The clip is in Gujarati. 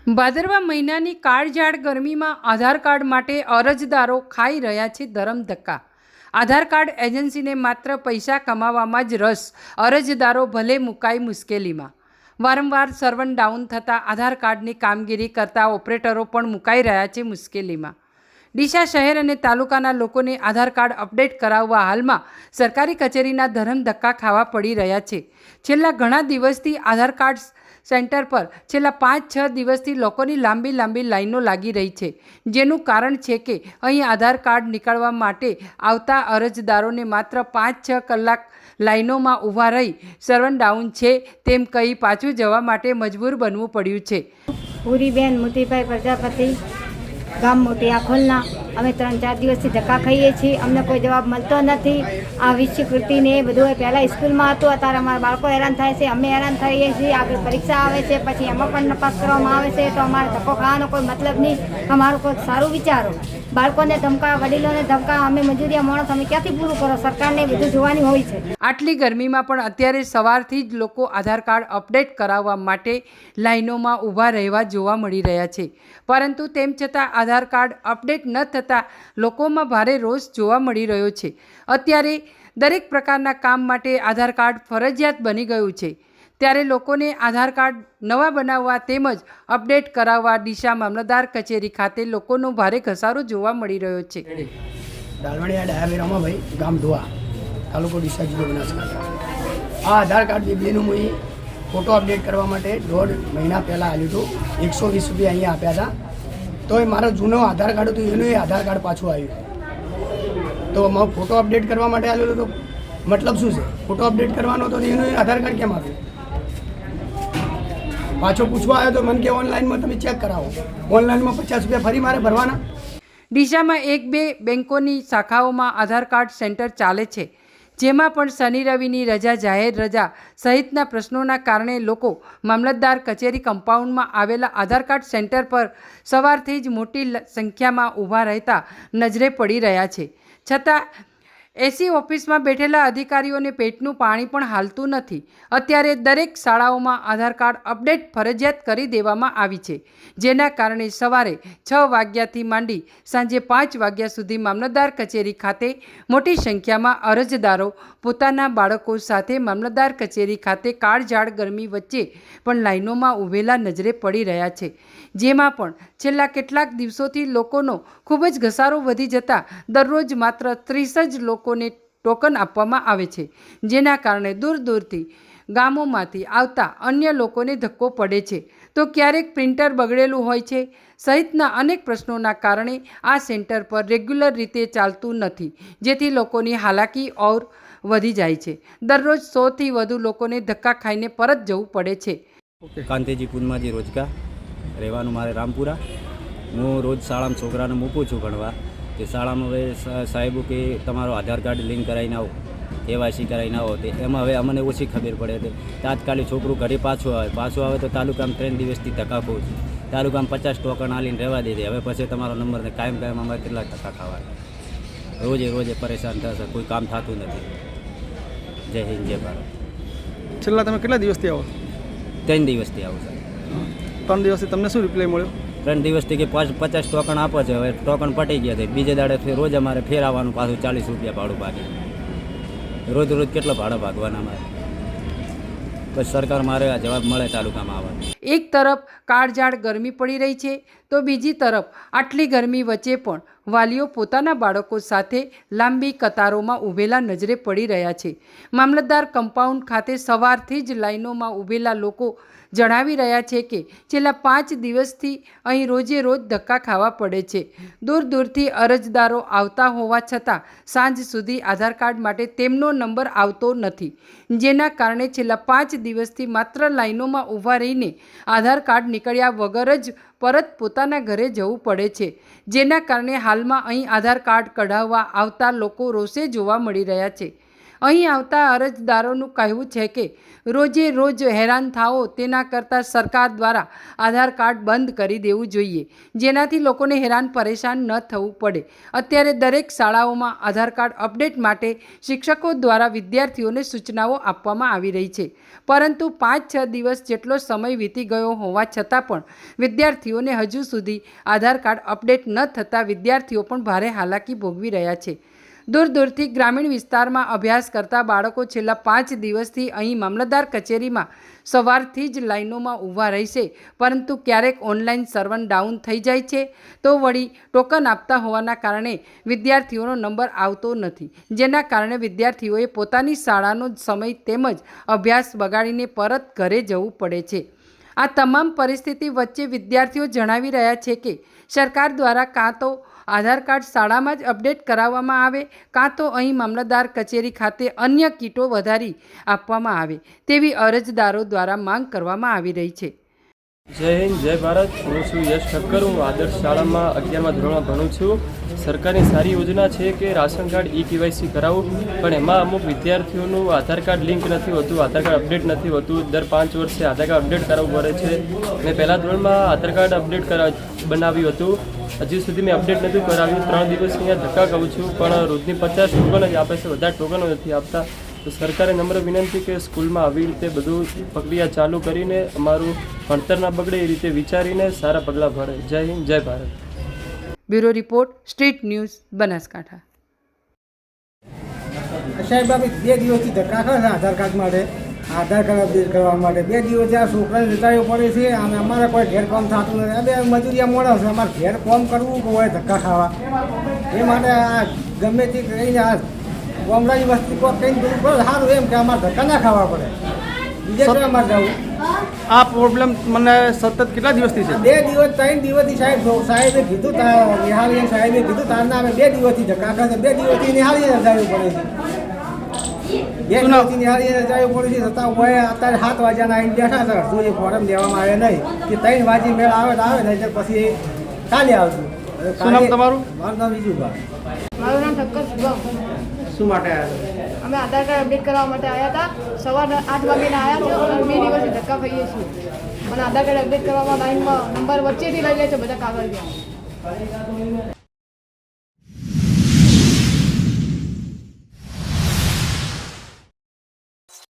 ભાદરવા મહિનાની કાળઝાળ ગરમીમાં આધાર કાર્ડ માટે અરજદારો ખાઈ રહ્યા છે ધરમધક્કા। આધાર કાર્ડ એજન્સીને માત્ર પૈસા કમાવામાં જ રસ, અરજદારો ભલે મુકાઈ મુશ્કેલીમાં। વારંવાર સર્વર ડાઉન થતાં આધાર કાર્ડની કામગીરી કરતા ઓપરેટરો પણ મુકાઈ રહ્યા છે મુશ્કેલીમાં। ડીસા શહેર અને તાલુકાના લોકોને આધાર કાર્ડ અપડેટ કરાવવા હાલમાં સરકારી કચેરીના ધરમધક્કા ખાવા પડી રહ્યા છે। છેલ્લા ઘણા દિવસથી આધાર કાર્ડ સેન્ટર પર છેલ્લા 5-6 દિવસથી લોકોની લાંબી લાઈનો લાગી રહી છે, જેનું કારણ છે કે અહીં આધાર કાર્ડ નીકળવા માટે આવતા અરજદારોને માત્ર 5-6 કલાક લાઈનોમાં ઊભા રહી સર્વર ડાઉન છે તેમ કહી પાછું જવા માટે મજબૂર બનવું પડ્યું છે। પૂરીબેન મોતીભાઈ પ્રજાપતિ, ગામ મોટી આખોલના અમે 3-4 દિવસથી ધક્કા ખાઈએ છીએ। અમને કોઈ જવાબ મળતો નથી। આ વિષયકૃતિને બધું પહેલાં સ્કૂલમાં હતું, અત્યારે અમારા બાળકો હેરાન થાય છે, અમે હેરાન થઈએ છીએ। આગળ પરીક્ષા આવે છે, પછી એમાં પણ નપાસ કરવામાં આવે છે, તો અમારે ધક્કો ખાવાનો કોઈ મતલબ નહીં। અમારું કોઈ સારું વિચારો। બાળકોને ધમકા, વડીલોને ધમકા, અમે મજૂરિયા માણસ, અમે ક્યાંથી પૂરું કરો? સરકારને બધું જોવાની હોય છે। આટલી ગરમીમાં પણ અત્યારે સવારથી જ લોકો આધાર કાર્ડ અપડેટ કરાવવા માટે લાઈનોમાં ઊભા રહેવા જોવા મળી રહ્યા છે, પરંતુ તેમ છતાં આધાર કાર્ડ અપડેટ ન થતાં લોકોમાં ભારે રોષ જોવા મળી રહ્યો છે। અત્યારે દરેક પ્રકારના કામ માટે આધાર કાર્ડ ફરજિયાત બની ગયું છે, ત્યારે લોકોને આધાર કાર્ડ નવા બનાવવા તેમજ અપડેટ કરાવવા ડીસા મામલતદાર કચેરી ખાતે લોકોનો ભારે ઘસારો જોવા મળી રહ્યો છે। દાલવાણીયા ડાયાભાઈ રામાભાઈ, ગામ ધોવા, તાલુકો ડીસા, જિલ્લો બનાસકાંઠા। આ આધાર કાર્ડ બેનું હું ફોટો અપડેટ કરવા માટે 1.5 મહિના પહેલાં આવ્યું હતું। 120 રૂપિયા અહીંયા આપ્યા હતા, તો એ મારો જૂનો આધાર કાર્ડ હતું, એનું એ આધાર કાર્ડ પાછું આવ્યું। તો મારો ફોટો અપડેટ કરવા માટે આવ્યો તો મતલબ શું છે? ફોટો અપડેટ કરવાનો તો એનું આધાર કાર્ડ કેમ આવ્યું? પાછો પૂછવા આવ્યો તો મને કે ઓનલાઈનમાં તમે ચેક કરાવો। ઓનલાઈનમાં 50 રૂપિયા ફરી મારે ભરવાના। ડીસામાં 1-2 બેંકોની શાખાઓમાં આધાર કાર્ડ સેન્ટર ચાલે છે, જેમાં પણ શનિ રવિની રજા, જાહેર રજા સહિતના પ્રશ્નોના કારણે લોકો મામલતદાર કચેરી કમ્પાઉન્ડમાં આવેલા આધાર કાર્ડ સેન્ટર પર સવારથી જ મોટી સંખ્યામાં ઊભા રહેતા નજરે પડી રહ્યા છે। છતાં એસી ઓફિસમાં બેઠેલા અધિકારીઓને પેટનું પાણી પણ હાલતું નથી। અત્યારે દરેક શાળાઓમાં આધાર કાર્ડ અપડેટ ફરજિયાત કરી દેવામાં આવી છે, જેના કારણે સવારે 6 વાગ્યાથી માંડી સાંજે 5 વાગ્યા સુધી મામલતદાર કચેરી ખાતે મોટી સંખ્યામાં અરજદારો પોતાના બાળકો સાથે મામલતદાર કચેરી ખાતે કાળઝાળ ગરમી વચ્ચે પણ લાઈનોમાં ઊભેલા નજરે પડી રહ્યા છે, જેમાં પણ છેલ્લા કેટલાક દિવસોથી લોકોનો ખૂબ જ ઘસારો વધી જતા દરરોજ માત્ર 30 જ લોકોને ટોકન આપવામાં આવે છે, જેના કારણે દૂરથી ગામોમાંથી આવતા અન્ય લોકોને ધક્કો પડે છે, તો ક્યારેક પ્રિન્ટર બગડેલું હોય છે સહિતના અનેક પ્રશ્નોના કારણે આ સેન્ટર પર રેગ્યુલર રીતે ચાલતું નથી, જેથી લોકોની હાલાકી ઓર વધી જાય છે। દરરોજ 100થી વધુ લોકોને ધક્કા ખાઈને પરત જવું પડે છે। કાંતેજી પૂનમાજી રોજકા, રહેવાનું મારે રામપુરા। હું રોજ શાળામાં છોકરાને મૂકું છું ભણવા। તે શાળામાં હવે સાહેબો કે તમારો આધાર કાર્ડ લિંક કરાવીને આવો, કેવાયસી કરાવીને આવો। તે એમાં હવે અમને ઓછી ખબર પડે છે। તાત્કાલિક છોકરું ઘરે પાછું આવે તો તાલુકામાં 3 દિવસથી ધક્કા ખાઉં છું। તાલુકામાં 50 ટોકન આલીને રહેવા દે છે। હવે પછી તમારો નંબર ને કાયમ અમારે કેટલા ધક્કા ખાવા, રોજે પરેશાન થશે, કોઈ કામ થતું નથી। જય હિન્દ, જય ભારત। છેલ્લા તમે કેટલા દિવસથી આવો? 3 દિવસથી આવું સાહેબ। 3 દિવસથી તમને શું રિપ્લાય મળ્યો? 3 દિવસથી કે 50 ટોકન આપો છે, હવે ટોકન પટી ગયા છે। બીજે દાડે રોજ અમારે ફેર આવવાનું, પાછું 40 રૂપિયા ભાડું ભાગે। રોજ કેટલો ભાડો ભાગવાના અમારે? બસ સરકાર મારે આ જવાબ મળે તાલુકામાં આવવાનો। એક તરફ કાળઝાળ ગરમી પડી રહી છે, તો બીજી તરફ આટલી ગરમી વચ્ચે પણ વાલીઓ પોતાના બાળકો સાથે લાંબી કતારોમાં ઊભેલા નજરે પડી રહ્યા છે। મામલતદાર કમ્પાઉન્ડ ખાતે સવારથી જ લાઈનોમાં ઊભેલા લોકો જણાવી રહ્યા છે કે છેલ્લા 5 દિવસથી અહીં રોજે રોજ ધક્કા ખાવા પડે છે। દૂરથી અરજદારો આવતા હોવા છતાં સાંજ સુધી આધાર કાર્ડ માટે તેમનો નંબર આવતો નથી, જેના કારણે છેલ્લા 5 દિવસથી માત્ર લાઈનોમાં ઊભા રહીને આધાર કાર્ડ નીકળ્યા વગર જ પરત પોતાના ઘરે જવું પડે છે, જેના કારણે હાલમાં અહીં આધાર કાર્ડ કઢાવવા આવતા લોકો રોષે જોવા મળી રહ્યા છે। અહીં આવતા અરજદારોનું કહેવું છે કે રોજે રોજ હેરાન થાઓ તેના કરતાં સરકાર દ્વારા આધાર કાર્ડ બંધ કરી દેવું જોઈએ, જેનાથી લોકોને હેરાન પરેશાન ન થવું પડે. અત્યારે દરેક શાળાઓમાં આધાર કાર્ડ અપડેટ માટે શિક્ષકો દ્વારા વિદ્યાર્થીઓને સૂચનાઓ આપવામાં આવી રહી છે, પરંતુ 5-6 દિવસ જેટલો સમય વીતી ગયો હોવા છતાં પણ વિદ્યાર્થીઓને હજુ સુધી આધાર કાર્ડ અપડેટ ન થતાં વિદ્યાર્થીઓ પણ ભારે હાલાકી ભોગવી રહ્યા છે. દૂર દૂરથી ગ્રામીણ વિસ્તારમાં અભ્યાસ કરતા બાળકો છેલ્લા 5 દિવસથી અહીં મામલતદાર કચેરીમાં સવારથી જ લાઈનોમાં ઊભા રહેશે, પરંતુ ક્યારેક ઓનલાઈન સર્વર ડાઉન થઈ જાય છે તો વળી ટોકન આપતા હોવાના કારણે વિદ્યાર્થીઓનો નંબર આવતો નથી, જેના કારણે વિદ્યાર્થીઓએ પોતાની શાળાનો સમય તેમજ અભ્યાસ બગાડીને પરત ઘરે જવું પડે છે. આ તમામ પરિસ્થિતિ વચ્ચે વિદ્યાર્થીઓ જણાવી રહ્યા છે કે સરકાર દ્વારા કાં તો આધાર કાર્ડ શાળામાં જ અપડેટ કરાવવામાં આવે કાં તો અહીં મામલતદાર કચેરી ખાતે અન્ય કીટો વધારી આપવામાં આવે તેવી અરજદારો દ્વારા માંગ કરવામાં આવી રહી છે. જય હિન્દ, જય ભારત. હું છું યશ ઠક્કર. હું આદર્શ શાળામાં 11મા ધોરણમાં ભણું છું. સરકારની સારી યોજના છે કે રાશન કાર્ડ KYC કરાવવું, પણ એમાં અમુક વિદ્યાર્થીઓનું આધાર કાર્ડ લિંક નથી હોતું, આધાર કાર્ડ અપડેટ નથી હોતું. દર 5 વર્ષે આધાર કાર્ડ અપડેટ કરાવવું પડે છે. મેં પહેલા ધોરણમાં આધાર કાર્ડ અપડેટ બનાવ્યું હતું, હજી સુધી મેં અપડેટ નથી કરાવ્યું. 3 દિવસ અહીંયા ધક્કા ખાઉં છું, પણ રોજની 50 ટોકન જ આપે છે, વધારે ટોકનો નથી આપતા. તો સરકારે નમ્ર વિનંતી કે સ્કૂલમાં આવી રીતે બધું પ્રક્રિયા ચાલુ કરીને અમારું ભણતર ના બગડે એ રીતે વિચારીને સારા પગલાં ભરે. જય હિન્દ, જય Bharat. Bureau report, street news, Banaskantha. સાહેબ, અમે 2 દિવસથી ધક્કા ખાય છે આધાર કાર્ડ માટે, આધાર કાર્ડ અપડેટ કરવા માટે. 2 દિવસથી આ છોકરાને જતાવીઓ પડે છે અને અમારે કોઈ ઘેર કામ થતું નથી. અમે મજૂરિયા મોડા છે, અમારે ઘેર કામ કરવું કે હોય ધક્કા ખાવા, એ માટે આ ગમે તે કરીને આ ગામડાની વસ્તી કોઈ કંઈ બધું કરો સારું, એમ કે અમારે ધક્કા ના ખાવા પડે. બીજે તો અમારે જવું. આ પ્રોબ્લેમ મને સતત કેટલા દિવસથી છે? 2 દિવસ 3 દિવસથી સાહેબે કીધું, નિહાળી સાહેબે કીધું તારના અમે 2 દિવસથી ધક્કા ખાશે. 2 દિવસથી નિહાળીને જવું પડે છે. 2 દિવસથી નિહાળીને જવું પડે છે. છતાં હોય અત્યારે 7 વાગ્યાના આવીને બેઠા છે, હજુ એ ફોરમ દેવામાં આવે નહીં કે 3 વાગે મેળ આવે તો આવે નહીં, પછી કાલે આવશું. શું નામ તમારું? મારું નામ વિજુભાઈ. મારું નામ ઠક્કર શુભમ. શું માટે આવ્યા? અમે આધાર કાર્ડ અપડેટ કરવા માટે આવ્યા હતા. સવારના 8 વાગ્યાના આવ્યા છે અને 2 દિવસથી ધક્કા ખાઈએ છીએ. અને આધાર કાર્ડ અપડેટ કરવામાં લાઈનમાં નંબર વચ્ચેથી લઈ લે છે બધા કાગળ.